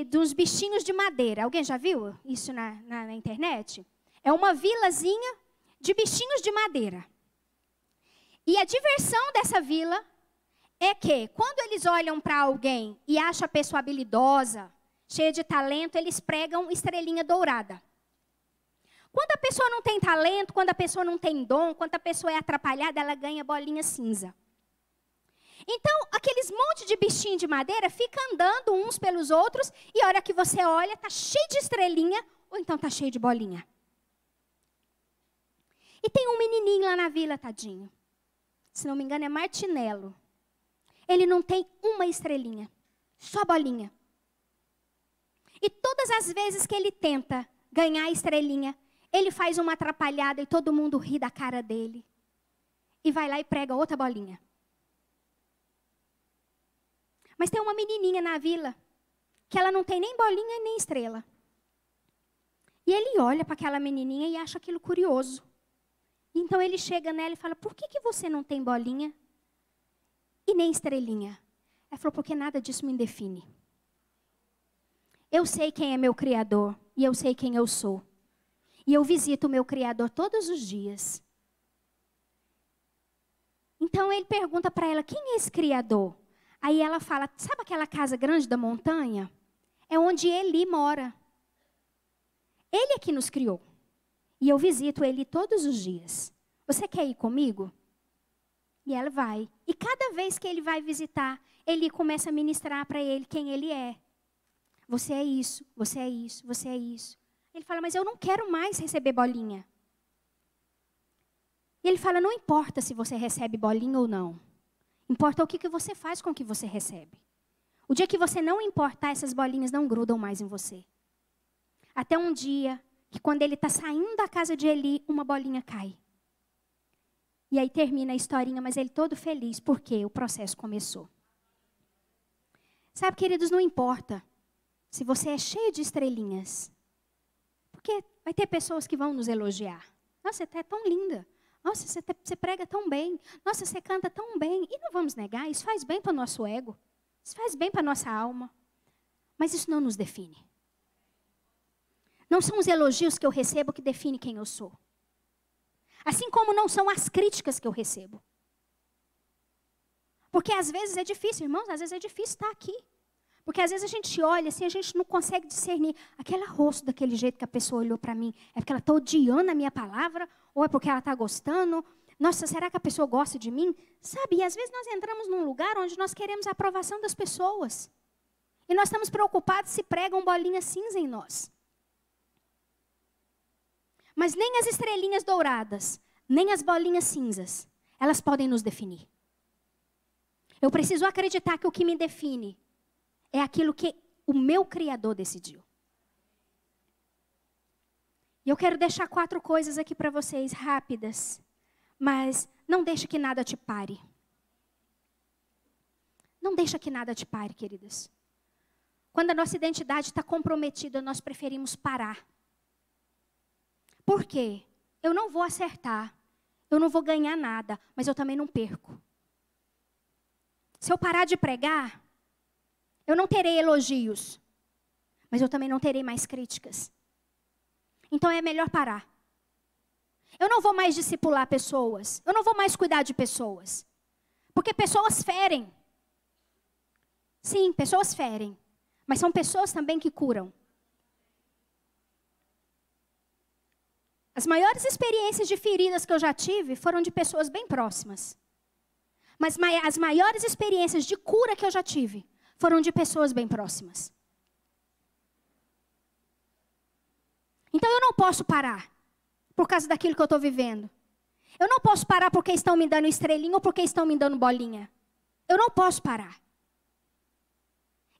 dos bichinhos de madeira. Alguém já viu isso na internet? É uma vilazinha de bichinhos de madeira. E a diversão dessa vila é que, quando eles olham para alguém e acham a pessoa habilidosa, cheia de talento, eles pregam estrelinha dourada. Quando a pessoa não tem talento, quando a pessoa não tem dom, quando a pessoa é atrapalhada, ela ganha bolinha cinza. Então, aqueles monte de bichinho de madeira fica andando uns pelos outros e a hora que você olha, está cheio de estrelinha ou então está cheio de bolinha. E tem um menininho lá na vila, tadinho. Se não me engano, é Martinello. Ele não tem uma estrelinha, só bolinha. E todas as vezes que ele tenta ganhar a estrelinha, ele faz uma atrapalhada e todo mundo ri da cara dele. E vai lá e prega outra bolinha. Mas tem uma menininha na vila, que ela não tem nem bolinha nem estrela. E ele olha para aquela menininha e acha aquilo curioso. Então ele chega nela e fala, por que você não tem bolinha e nem estrelinha? Ela falou, porque nada disso me define. Eu sei quem é meu Criador e eu sei quem eu sou. E eu visito o meu Criador todos os dias. Então ele pergunta para ela, quem é esse Criador? Aí ela fala, sabe aquela casa grande da montanha? É onde Eli mora. Ele é que nos criou. E eu visito ele todos os dias. Você quer ir comigo? E ela vai. E cada vez que ele vai visitar, ele começa a ministrar para ele quem ele é. Você é isso, você é isso, você é isso. Ele fala, mas eu não quero mais receber bolinha. E ele fala, não importa se você recebe bolinha ou não. Importa o que você faz com o que você recebe. O dia que você não importar, essas bolinhas não grudam mais em você. Até um dia que quando ele está saindo da casa de Eli, uma bolinha cai. E aí termina a historinha, mas ele todo feliz, porque o processo começou. Sabe, queridos, não importa se você é cheio de estrelinhas. Porque vai ter pessoas que vão nos elogiar. Nossa, você é tão linda. Nossa, você prega tão bem. Nossa, você canta tão bem. E não vamos negar, isso faz bem para o nosso ego. Isso faz bem para a nossa alma. Mas isso não nos define. Não são os elogios que eu recebo que definem quem eu sou. Assim como não são as críticas que eu recebo. Porque às vezes é difícil, irmãos, às vezes é difícil estar aqui. Porque às vezes a gente olha assim, a gente não consegue discernir aquele rosto daquele jeito que a pessoa olhou para mim. É porque ela está odiando a minha palavra? Ou é porque ela está gostando? Nossa, será que a pessoa gosta de mim? Sabe, e às vezes nós entramos num lugar onde nós queremos a aprovação das pessoas. E nós estamos preocupados se pregam bolinha cinza em nós. Mas nem as estrelinhas douradas, nem as bolinhas cinzas, elas podem nos definir. Eu preciso acreditar que o que me define é aquilo que o meu Criador decidiu. E eu quero deixar 4 coisas aqui para vocês, rápidas. Mas não deixe que nada te pare. Não deixa que nada te pare, queridas. Quando a nossa identidade está comprometida, nós preferimos parar. Por quê? Eu não vou acertar. Eu não vou ganhar nada, mas eu também não perco. Se eu parar de pregar, eu não terei elogios, mas eu também não terei mais críticas. Então é melhor parar. Eu não vou mais discipular pessoas. Eu não vou mais cuidar de pessoas. Porque pessoas ferem. Sim, pessoas ferem. Mas são pessoas também que curam. As maiores experiências de feridas que eu já tive foram de pessoas bem próximas. Mas as maiores experiências de cura que eu já tive foram de pessoas bem próximas. Então eu não posso parar por causa daquilo que eu estou vivendo. Eu não posso parar porque estão me dando estrelinha ou porque estão me dando bolinha. Eu não posso parar.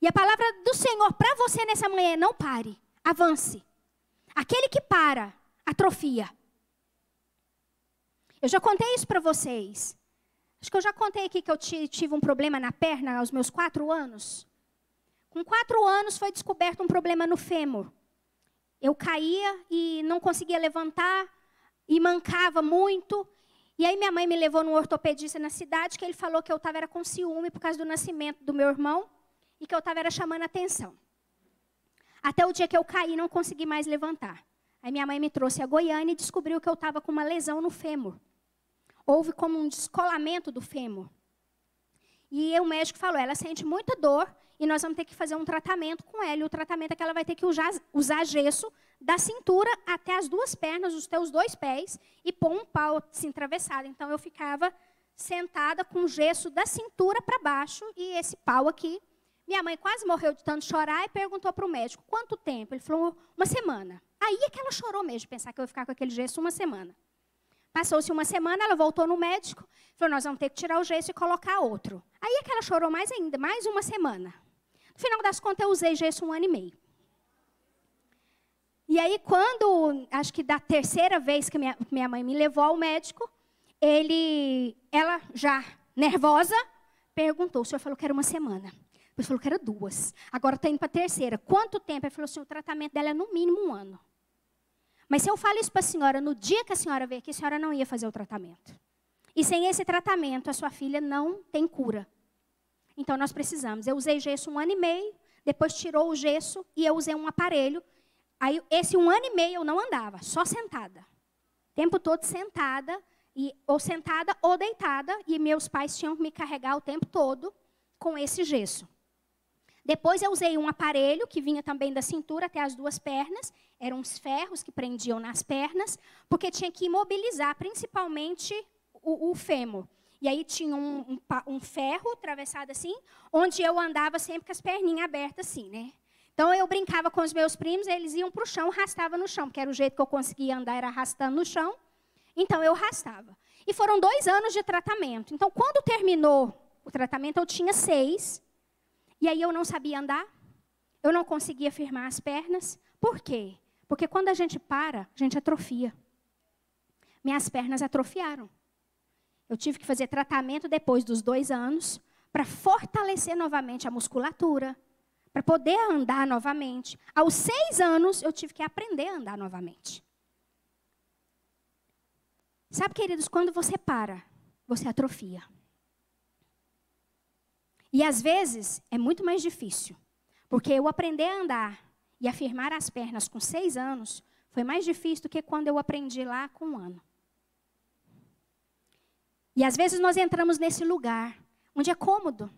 E a palavra do Senhor para você nessa manhã é: não pare, avance. Aquele que para, atrofia. Eu já contei isso para vocês. Acho que eu já contei aqui que eu tive um problema na perna aos meus 4 anos. Com 4 anos foi descoberto um problema no fêmur. Eu caía e não conseguia levantar e mancava muito. E aí minha mãe me levou num ortopedista na cidade, que ele falou que eu estava com ciúme por causa do nascimento do meu irmão e que eu estava chamando atenção. Até o dia que eu caí e não consegui mais levantar. Aí minha mãe me trouxe a Goiânia e descobriu que eu estava com uma lesão no fêmur. Houve como um descolamento do fêmur. E o médico falou: ela sente muita dor e nós vamos ter que fazer um tratamento com ela. E o tratamento é que ela vai ter que usar gesso da cintura até as 2 pernas, os teus 2 pés, e pôr um pau assim atravessado. Então eu ficava sentada com gesso da cintura para baixo e esse pau aqui. Minha mãe quase morreu de tanto chorar e perguntou para o médico: quanto tempo? Ele falou: 1 semana. Aí é que ela chorou mesmo, de pensar que eu ia ficar com aquele gesso 1 semana. Passou-se 1 semana, ela voltou no médico, falou: nós vamos ter que tirar o gesso e colocar outro. Aí é que ela chorou mais ainda, mais 1 semana. No final das contas, eu usei gesso 1 ano e meio. E aí, quando, acho que da 3ª vez que minha mãe me levou ao médico, ela já nervosa, perguntou: o senhor falou que era 1 semana. Depois falou que era 2. Agora está indo para a 3ª. Quanto tempo? Ele falou assim: o tratamento dela é no mínimo 1 ano. Mas se eu falo isso para a senhora, no dia que a senhora veio aqui, a senhora não ia fazer o tratamento. E sem esse tratamento, a sua filha não tem cura. Então, nós precisamos. Eu usei gesso 1 ano e meio, depois tirou o gesso e eu usei um aparelho. Aí, esse 1 ano e meio eu não andava, só sentada. O tempo todo sentada, ou sentada ou deitada, e meus pais tinham que me carregar o tempo todo com esse gesso. Depois eu usei um aparelho que vinha também da cintura até as 2 pernas. Eram uns ferros que prendiam nas pernas, porque tinha que imobilizar principalmente o fêmur. E aí tinha um ferro atravessado assim, onde eu andava sempre com as perninhas abertas assim, né? Então eu brincava com os meus primos, eles iam para o chão, arrastava no chão, porque era o jeito que eu conseguia andar, era arrastando no chão. Então eu arrastava. E foram 2 anos de tratamento. Então quando terminou o tratamento, eu tinha 6. E aí eu não sabia andar, eu não conseguia firmar as pernas. Por quê? Porque quando a gente para, a gente atrofia. Minhas pernas atrofiaram. Eu tive que fazer tratamento depois dos 2 anos para fortalecer novamente a musculatura, para poder andar novamente. Aos 6 anos, eu tive que aprender a andar novamente. Sabe, queridos, quando você para, você atrofia. E às vezes é muito mais difícil, porque eu aprender a andar e a firmar as pernas com 6 anos foi mais difícil do que quando eu aprendi lá com 1 ano. E às vezes nós entramos nesse lugar onde é cômodo.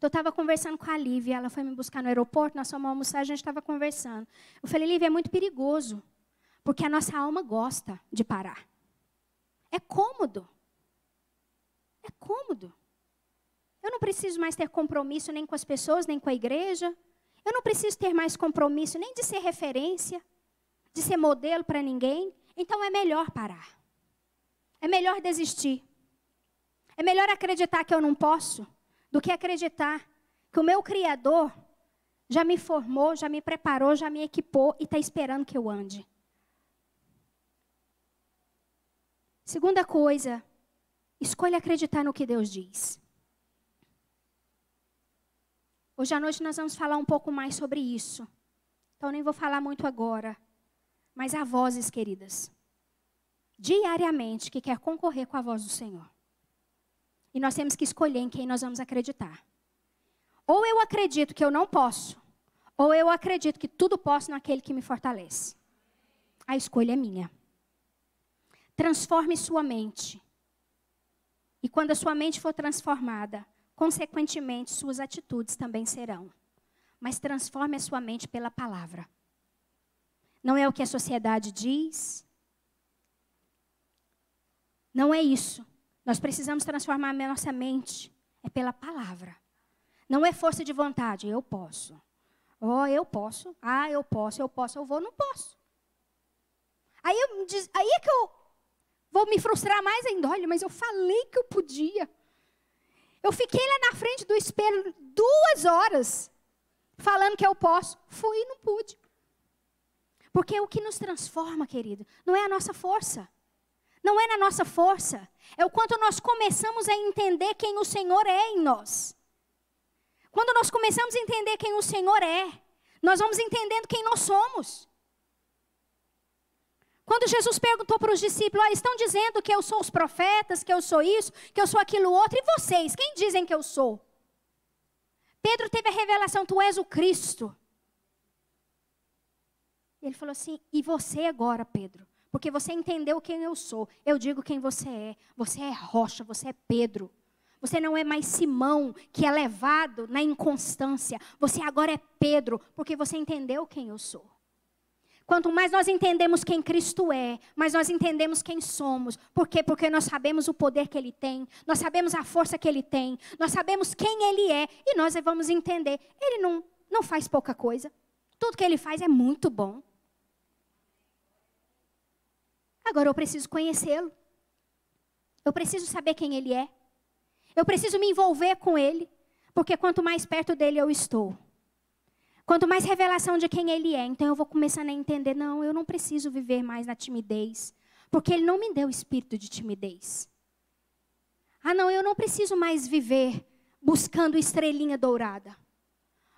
Eu estava conversando com a Lívia, ela foi me buscar no aeroporto, nós fomos almoçar, a gente estava conversando. Eu falei, Lívia, é muito perigoso, porque a nossa alma gosta de parar. É cômodo. É cômodo. Eu não preciso mais ter compromisso nem com as pessoas, nem com a igreja. Eu não preciso ter mais compromisso nem de ser referência, de ser modelo para ninguém. Então é melhor parar. É melhor desistir. É melhor acreditar que eu não posso, do que acreditar que o meu Criador já me formou, já me preparou, já me equipou e está esperando que eu ande. Segunda coisa, escolha acreditar no que Deus diz. Hoje à noite nós vamos falar um pouco mais sobre isso. Então nem vou falar muito agora. Mas há vozes, queridas, diariamente que quer concorrer com a voz do Senhor. E nós temos que escolher em quem nós vamos acreditar. Ou eu acredito que eu não posso, ou eu acredito que tudo posso naquele que me fortalece. A escolha é minha. Transforme sua mente. E quando a sua mente for transformada, consequentemente, suas atitudes também serão. Mas transforme a sua mente pela palavra. Não é o que a sociedade diz. Não é isso. Nós precisamos transformar a nossa mente. É pela palavra. Não é força de vontade. Eu posso. Oh, eu posso. Ah, eu posso, eu posso. Eu vou, não posso. Aí é que eu vou me frustrar mais ainda. Olha, mas eu falei que eu podia. Eu fiquei lá na frente do espelho 2 horas, falando que eu posso. Fui e não pude. Porque o que nos transforma, querido, não é a nossa força. Não é na nossa força. É o quanto nós começamos a entender quem o Senhor é em nós. Quando nós começamos a entender quem o Senhor é, nós vamos entendendo quem nós somos. Quando Jesus perguntou para os discípulos, estão dizendo que eu sou os profetas, que eu sou isso, que eu sou aquilo outro, e vocês, quem dizem que eu sou? Pedro teve a revelação, tu és o Cristo. Ele falou assim, e você agora, Pedro? Porque você entendeu quem eu sou. Eu digo quem você é. Você é rocha, você é Pedro. Você não é mais Simão, que é levado na inconstância. Você agora é Pedro, porque você entendeu quem eu sou. Quanto mais nós entendemos quem Cristo é, mais nós entendemos quem somos. Por quê? Porque nós sabemos o poder que Ele tem, nós sabemos a força que Ele tem, nós sabemos quem Ele é, e nós vamos entender. Ele não faz pouca coisa. Tudo que Ele faz é muito bom. Agora eu preciso conhecê-lo. Eu preciso saber quem Ele é. Eu preciso me envolver com Ele, porque quanto mais perto dEle eu estou, quanto mais revelação de quem Ele é, então eu vou começando a entender, não, eu não preciso viver mais na timidez, porque Ele não me deu espírito de timidez. Ah, não, eu não preciso mais viver buscando estrelinha dourada,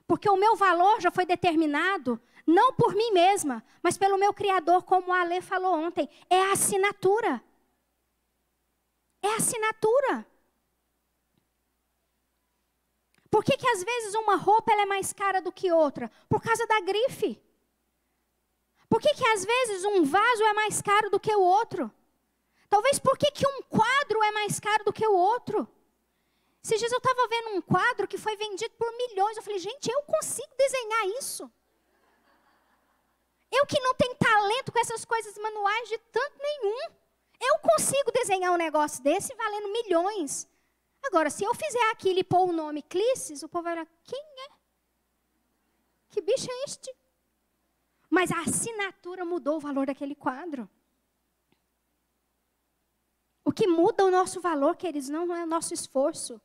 porque o meu valor já foi determinado, não por mim mesma, mas pelo meu Criador, como a Alê falou ontem, é a assinatura. É a assinatura. Por que às vezes uma roupa ela é mais cara do que outra? Por causa da grife. Por que às vezes um vaso é mais caro do que o outro? Talvez por que um quadro é mais caro do que o outro? Esses dias eu estava vendo um quadro que foi vendido por milhões. Eu falei, gente, eu consigo desenhar isso? Eu que não tenho talento com essas coisas manuais de tanto nenhum. Eu consigo desenhar um negócio desse valendo milhões. Agora, se eu fizer aquilo e pôr o nome Clisses, o povo vai falar, quem é? Que bicho é este? Mas a assinatura mudou o valor daquele quadro. O que muda o nosso valor, queridos, não é o nosso esforço.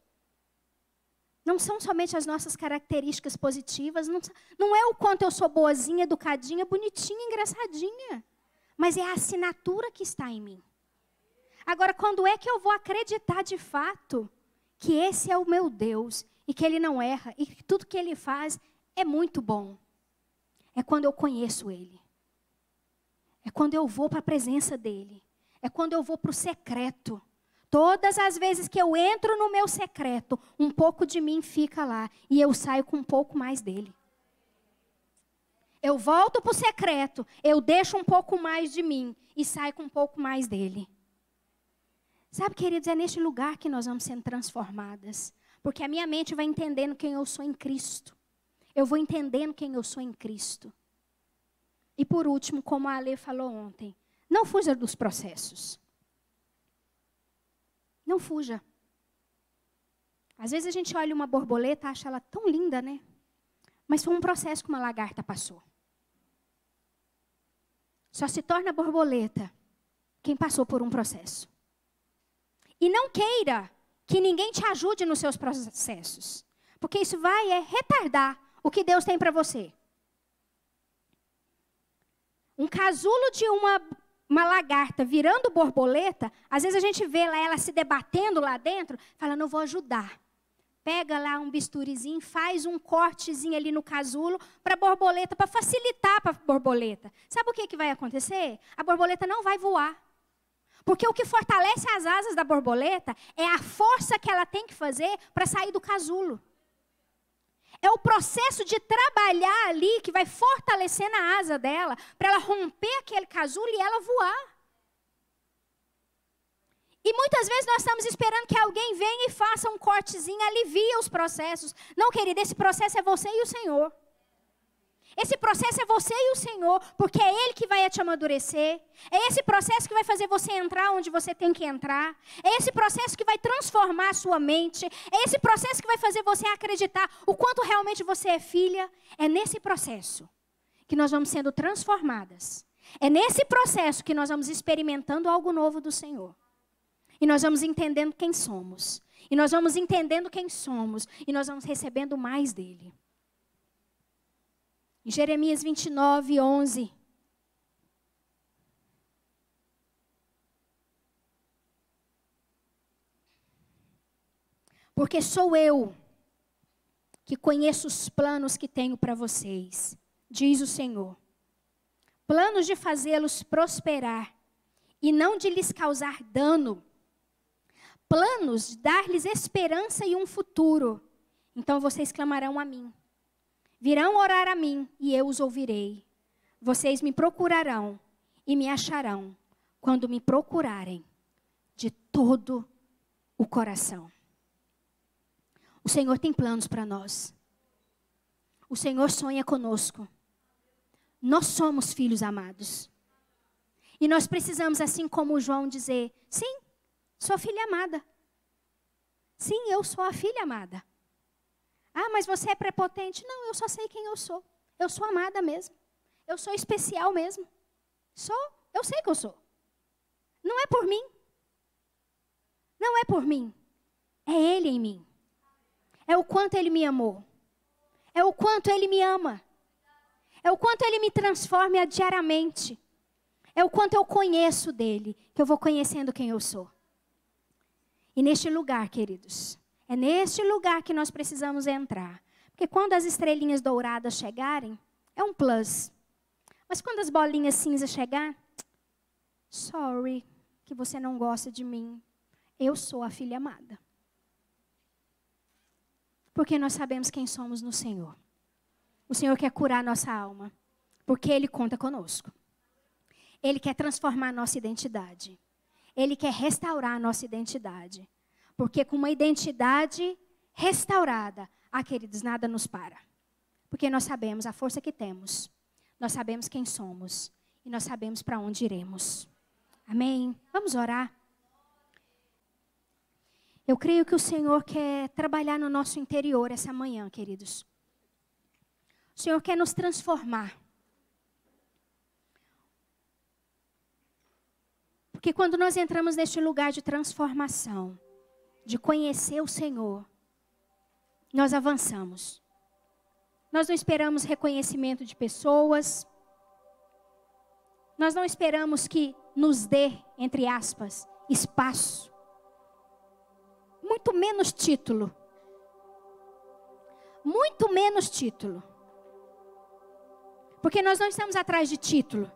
Não são somente as nossas características positivas, não é o quanto eu sou boazinha, educadinha, bonitinha, engraçadinha. Mas é a assinatura que está em mim. Agora, quando é que eu vou acreditar de fato que esse é o meu Deus e que Ele não erra e que tudo que Ele faz é muito bom? É quando eu conheço Ele. É quando eu vou para a presença dEle. É quando eu vou para o secreto. Todas as vezes que eu entro no meu secreto, um pouco de mim fica lá e eu saio com um pouco mais dele. Eu volto para o secreto, eu deixo um pouco mais de mim e saio com um pouco mais dele. Sabe, queridos, é neste lugar que nós vamos sendo transformadas. Porque a minha mente vai entendendo quem eu sou em Cristo. Eu vou entendendo quem eu sou em Cristo. E por último, como a Ale falou ontem, não fuja dos processos. Não fuja. Às vezes a gente olha uma borboleta e acha ela tão linda, né? Mas foi um processo que uma lagarta passou. Só se torna borboleta quem passou por um processo. E não queira que ninguém te ajude nos seus processos. Porque isso vai retardar o que Deus tem para você. Um casulo de uma lagarta virando borboleta, às vezes a gente vê ela se debatendo lá dentro, fala, não vou ajudar. Pega lá um bisturizinho, faz um cortezinho ali no casulo para a borboleta, para facilitar para a borboleta. Sabe o que vai acontecer? A borboleta não vai voar. Porque o que fortalece as asas da borboleta é a força que ela tem que fazer para sair do casulo. É o processo de trabalhar ali que vai fortalecendo a asa dela para ela romper aquele casulo e ela voar. E muitas vezes nós estamos esperando que alguém venha e faça um cortezinho, alivie os processos. Não, querida, esse processo é você e o Senhor. Esse processo é você e o Senhor, porque é Ele que vai te amadurecer. É esse processo que vai fazer você entrar onde você tem que entrar. É esse processo que vai transformar a sua mente. É esse processo que vai fazer você acreditar o quanto realmente você é filha. É nesse processo que nós vamos sendo transformadas. É nesse processo que nós vamos experimentando algo novo do Senhor. E nós vamos entendendo quem somos. E nós vamos entendendo quem somos. E nós vamos recebendo mais dele. Em Jeremias 29, 11. Porque sou eu que conheço os planos que tenho para vocês, diz o Senhor. Planos de fazê-los prosperar e não de lhes causar dano. Planos de dar-lhes esperança e um futuro. Então vocês clamarão a mim. Virão orar a mim e eu os ouvirei. Vocês me procurarão e me acharão quando me procurarem de todo o coração. O Senhor tem planos para nós. O Senhor sonha conosco. Nós somos filhos amados. E nós precisamos, assim como João, dizer, sim, sou filha amada. Sim, eu sou a filha amada. Ah, mas você é prepotente. Não, eu só sei quem eu sou. Eu sou amada mesmo. Eu sou especial mesmo. Eu sei que eu sou. Não é por mim. Não é por mim. É Ele em mim. É o quanto Ele me amou. É o quanto Ele me ama. É o quanto Ele me transforma diariamente. É o quanto eu conheço dEle, que eu vou conhecendo quem eu sou. E neste lugar, queridos, é neste lugar que nós precisamos entrar. Porque quando as estrelinhas douradas chegarem, é um plus. Mas quando as bolinhas cinzas chegar, sorry, que você não gosta de mim. Eu sou a filha amada. Porque nós sabemos quem somos no Senhor. O Senhor quer curar nossa alma. Porque Ele conta conosco. Ele quer transformar a nossa identidade. Ele quer restaurar a nossa identidade. Porque com uma identidade restaurada, queridos, nada nos para. Porque nós sabemos a força que temos. Nós sabemos quem somos. E nós sabemos para onde iremos. Amém? Vamos orar. Eu creio que o Senhor quer trabalhar no nosso interior essa manhã, queridos. O Senhor quer nos transformar. Porque quando nós entramos neste lugar de transformação, de conhecer o Senhor, nós avançamos. Nós não esperamos reconhecimento de pessoas. Nós não esperamos que nos dê, entre aspas, espaço. Muito menos título. Muito menos título. Porque nós não estamos atrás de título.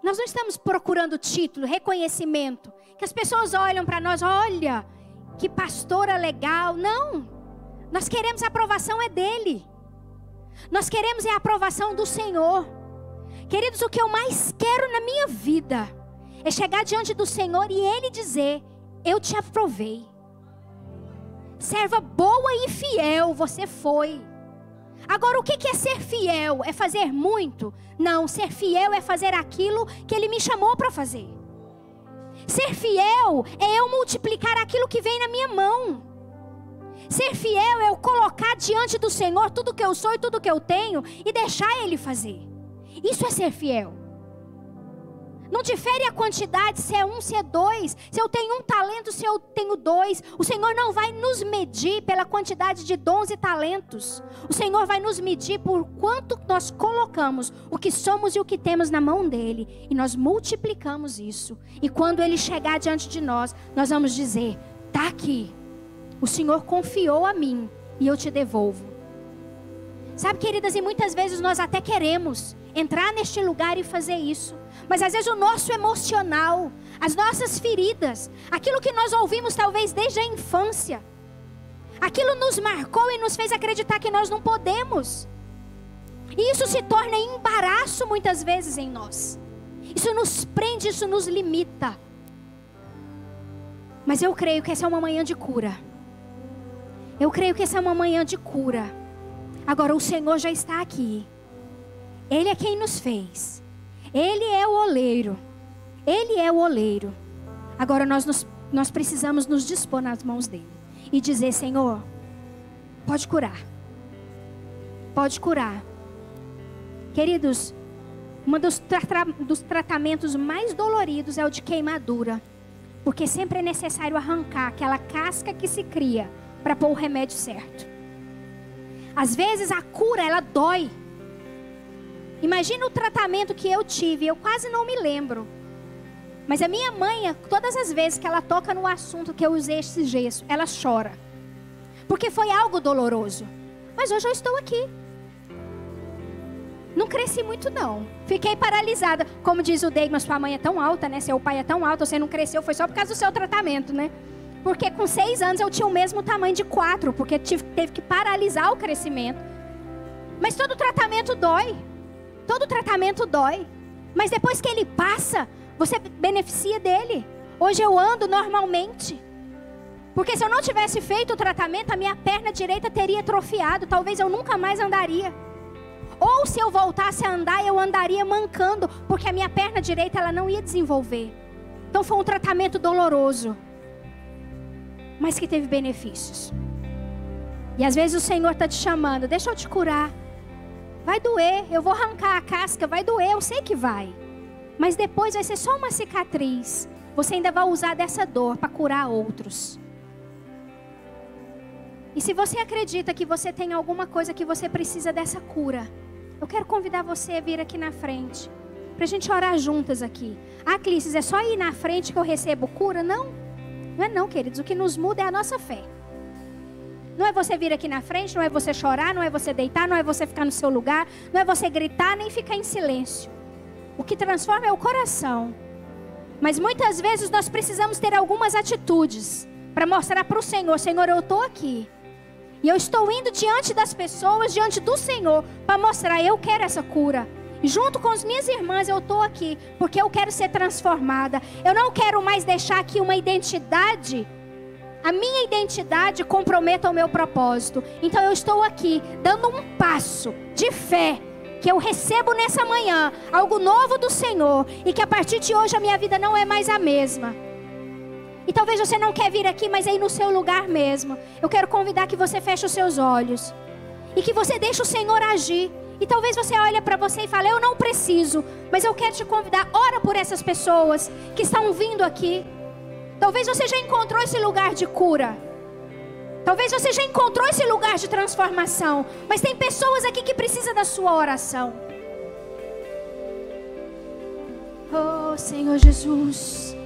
Nós não estamos procurando título, reconhecimento. Que as pessoas olham para nós, olha, que pastora legal. Não. Nós queremos a aprovação dele. Nós queremos a aprovação do Senhor. Queridos, o que eu mais quero na minha vida É chegar diante do Senhor e Ele dizer: eu te aprovei. Serva boa e fiel, você foi. Agora, o que é ser fiel? É fazer muito? Não, ser fiel é fazer aquilo que Ele me chamou para fazer. Ser fiel é eu multiplicar aquilo que vem na minha mão. Ser fiel é eu colocar diante do Senhor tudo que eu sou e tudo que eu tenho e deixar Ele fazer. Isso é ser fiel. Não difere a quantidade, se é 1, se é 2, se eu tenho 1 talento, se eu tenho 2. O Senhor não vai nos medir pela quantidade de dons e talentos. O Senhor vai nos medir por quanto nós colocamos o que somos e o que temos na mão dEle. E nós multiplicamos isso. E quando Ele chegar diante de nós, nós vamos dizer: está aqui. O Senhor confiou a mim e eu te devolvo. Sabe, queridas, e muitas vezes nós até queremos entrar neste lugar e fazer isso. Mas às vezes o nosso emocional, as nossas feridas, aquilo que nós ouvimos talvez desde a infância, aquilo nos marcou e nos fez acreditar que nós não podemos. E isso se torna embaraço muitas vezes em nós. Isso nos prende, isso nos limita. Mas eu creio que essa é uma manhã de cura. Eu creio que essa é uma manhã de cura. Agora o Senhor já está aqui. Ele é quem nos fez. Ele é o oleiro. Ele é o oleiro. Agora nós precisamos nos dispor nas mãos dele. E dizer: Senhor, pode curar. Pode curar. Queridos, um dos tratamentos mais doloridos é o de queimadura. Porque sempre é necessário arrancar aquela casca que se cria para pôr o remédio certo. Às vezes a cura, ela dói. Imagina o tratamento que eu tive, eu quase não me lembro. Mas a minha mãe, todas as vezes que ela toca no assunto que eu usei esse gesso, ela chora. Porque foi algo doloroso. Mas hoje eu estou aqui. Não cresci muito não. Fiquei paralisada. Como diz o Deigman, sua mãe é tão alta, né? Seu pai é tão alto, você não cresceu, foi só por causa do seu tratamento, né? Porque com 6 anos eu tinha o mesmo tamanho de 4, porque teve que paralisar o crescimento. Mas todo tratamento dói. Todo tratamento dói. Mas depois que ele passa, você beneficia dele. Hoje eu ando normalmente. Porque se eu não tivesse feito o tratamento, a minha perna direita teria atrofiado. Talvez eu nunca mais andaria. Ou se eu voltasse a andar, eu andaria mancando. Porque a minha perna direita ela não ia desenvolver. Então foi um tratamento doloroso. Mas que teve benefícios. E às vezes o Senhor está te chamando: deixa eu te curar. Vai doer, eu vou arrancar a casca, vai doer, eu sei que vai. Mas depois vai ser só uma cicatriz. Você ainda vai usar dessa dor para curar outros. E se você acredita que você tem alguma coisa que você precisa dessa cura, eu quero convidar você a vir aqui na frente, para a gente orar juntas aqui. Ah, Clícis, é só ir na frente que eu recebo cura? Não, não é não, queridos. O que nos muda é a nossa fé. Não é você vir aqui na frente, não é você chorar, não é você deitar, não é você ficar no seu lugar, não é você gritar nem ficar em silêncio. O que transforma é o coração. Mas muitas vezes nós precisamos ter algumas atitudes para mostrar para o Senhor: Senhor, eu estou aqui. E eu estou indo diante das pessoas, diante do Senhor, para mostrar: eu quero essa cura. E junto com as minhas irmãs eu estou aqui, porque eu quero ser transformada. Eu não quero mais deixar aqui uma identidade. A minha identidade comprometa o meu propósito. Então eu estou aqui dando um passo de fé, que eu recebo nessa manhã algo novo do Senhor, e que a partir de hoje a minha vida não é mais a mesma. E talvez você não quer vir aqui, mas aí no seu lugar mesmo, eu quero convidar que você feche os seus olhos e que você deixe o Senhor agir. E talvez você olhe para você e fale: eu não preciso, mas eu quero te convidar, ora por essas pessoas que estão vindo aqui. Talvez você já encontrou esse lugar de cura. Talvez você já encontrou esse lugar de transformação. Mas tem pessoas aqui que precisam da sua oração. Oh, Senhor Jesus.